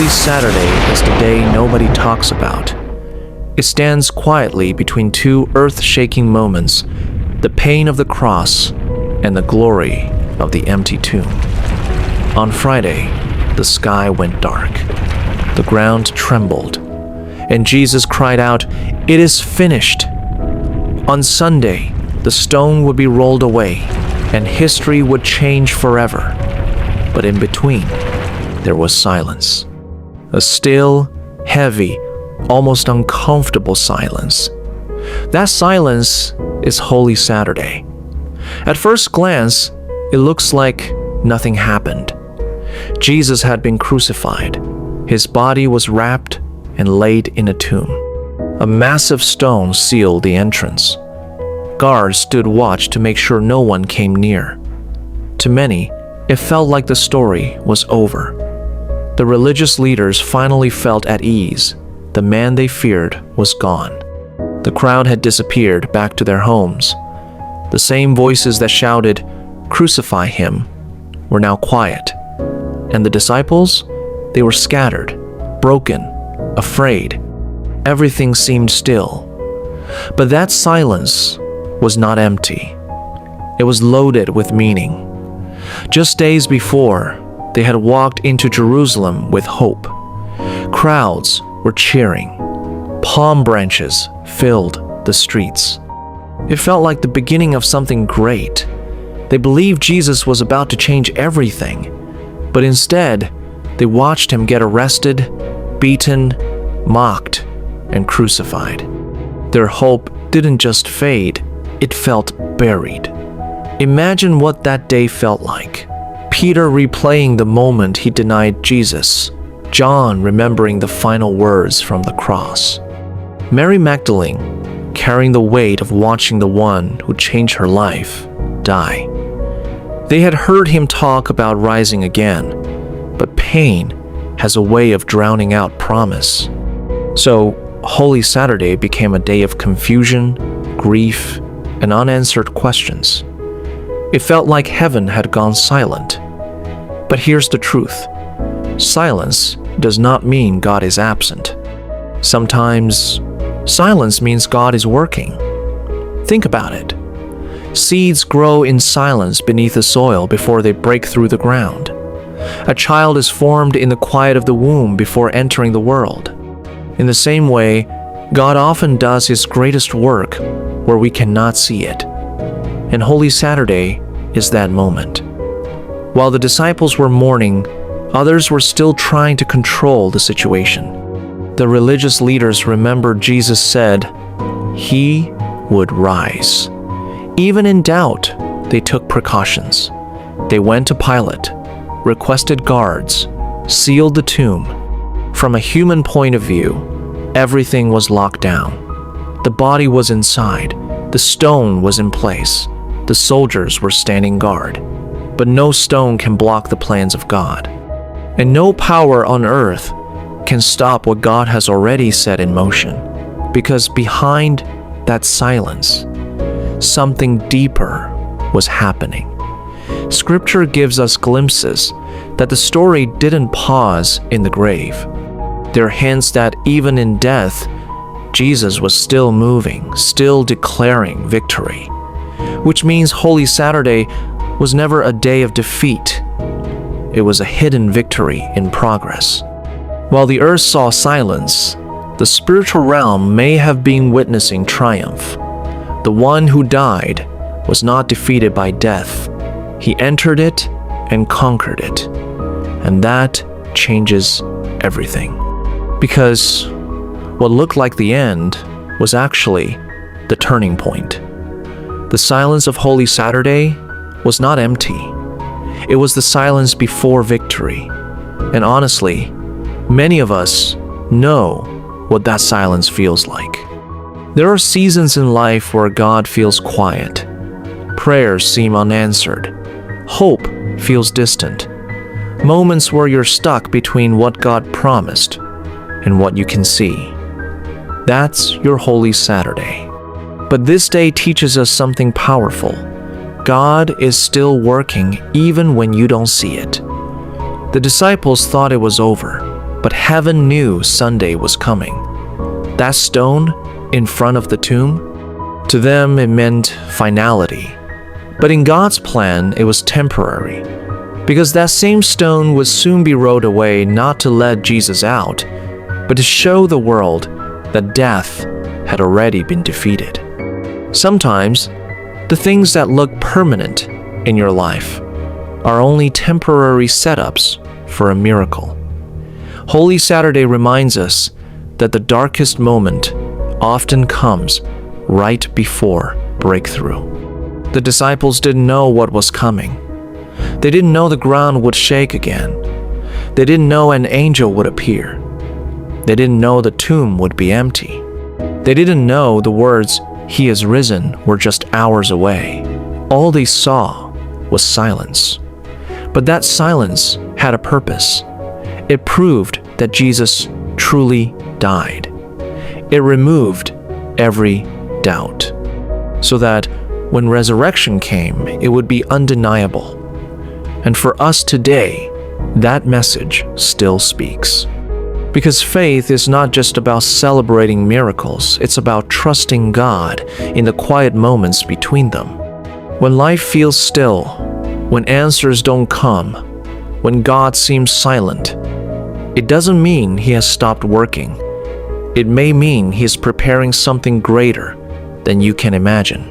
Holy Saturday is the day nobody talks about. It stands quietly between two earth-shaking moments, the pain of the cross and the glory of the empty tomb. On Friday, the sky went dark. The ground trembled, and Jesus cried out, "It is finished." On Sunday, the stone would be rolled away, and history would change forever. But in between, there was silence. A still, heavy, almost uncomfortable silence. That silence is Holy Saturday. At first glance, it looks like nothing happened. Jesus had been crucified. His body was wrapped and laid in a tomb. A massive stone sealed the entrance. Guards stood watch to make sure no one came near. To many, it felt like the story was over. The religious leaders finally felt at ease. The man they feared was gone. The crowd had disappeared back to their homes. The same voices that shouted, "Crucify him," were now quiet. And the disciples? They were scattered, broken, afraid. Everything seemed still. But that silence was not empty. It was loaded with meaning. Just days before, they had walked into Jerusalem with hope. Crowds were cheering. Palm branches filled the streets. It felt like the beginning of something great. They believed Jesus was about to change everything. But instead, they watched him get arrested, beaten, mocked, and crucified. Their hope didn't just fade, it felt buried. Imagine what that day felt like. Peter replaying the moment he denied Jesus. John remembering the final words from the cross. Mary Magdalene carrying the weight of watching the one who changed her life die. They had heard him talk about rising again, but pain has a way of drowning out promise. So, Holy Saturday became a day of confusion, grief, and unanswered questions. It felt like heaven had gone silent. But here's the truth. Silence does not mean God is absent. Sometimes, silence means God is working. Think about it. Seeds grow in silence beneath the soil before they break through the ground. A child is formed in the quiet of the womb before entering the world. In the same way, God often does his greatest work where we cannot see it. And Holy Saturday is that moment. While the disciples were mourning, others were still trying to control the situation. The religious leaders remembered Jesus said, "He would rise." Even in doubt, they took precautions. They went to Pilate, requested guards, sealed the tomb. From a human point of view, everything was locked down. The body was inside, the stone was in place, the soldiers were standing guard. But no stone can block the plans of God. And no power on earth can stop what God has already set in motion. Because behind that silence, something deeper was happening. Scripture gives us glimpses that the story didn't pause in the grave. There are hints that even in death, Jesus was still moving, still declaring victory. Which means Holy Saturday was never a day of defeat. It was a hidden victory in progress. While the earth saw silence, the spiritual realm may have been witnessing triumph. The one who died was not defeated by death. He entered it and conquered it. And that changes everything. Because what looked like the end was actually the turning point. The silence of Holy Saturday was not empty. It was the silence before victory. And honestly, many of us know what that silence feels like. There are seasons in life where God feels quiet. Prayers seem unanswered. Hope feels distant. Moments where you're stuck between what God promised and what you can see. That's your Holy Saturday. But this day teaches us something powerful. God is still working even when you don't see it. The disciples thought it was over, but heaven knew Sunday was coming. That stone in front of the tomb, to them it meant finality. But in God's plan, it was temporary, because that same stone would soon be rolled away, not to let Jesus out, but to show the world that death had already been defeated. Sometimes, the things that look permanent in your life are only temporary setups for a miracle. Holy Saturday reminds us that the darkest moment often comes right before breakthrough. The disciples didn't know what was coming. They didn't know the ground would shake again. They didn't know an angel would appear. They didn't know the tomb would be empty. They didn't know the words, "He is risen," were just hours away. All they saw was silence. But that silence had a purpose. It proved that Jesus truly died. It removed every doubt, so that when resurrection came, it would be undeniable. And for us today, that message still speaks. Because faith is not just about celebrating miracles, it's about trusting God in the quiet moments between them. When life feels still, when answers don't come, when God seems silent, it doesn't mean He has stopped working. It may mean He is preparing something greater than you can imagine.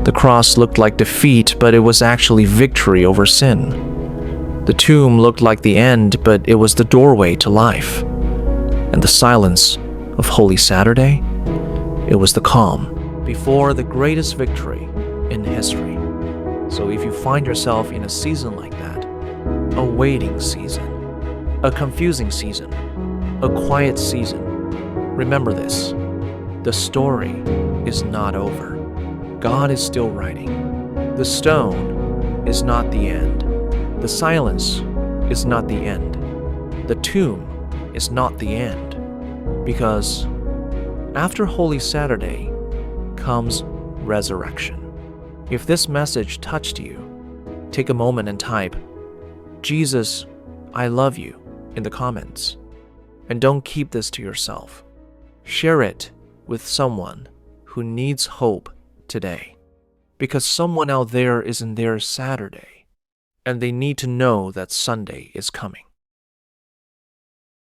The cross looked like defeat, but it was actually victory over sin. The tomb looked like the end, but it was the doorway to life. And the silence of Holy Saturday, it was the calm before the greatest victory in history. So if you find yourself in a season like that, a waiting season, a confusing season, a quiet season, remember this: the story is not over. God is still writing. The stone is not the end. The silence is not the end. The tomb is not the end. Because after Holy Saturday comes resurrection. If this message touched you, take a moment and type, "Jesus, I love you," in the comments. And don't keep this to yourself. Share it with someone who needs hope today. Because someone out there is in their Saturday, and they need to know that Sunday is coming.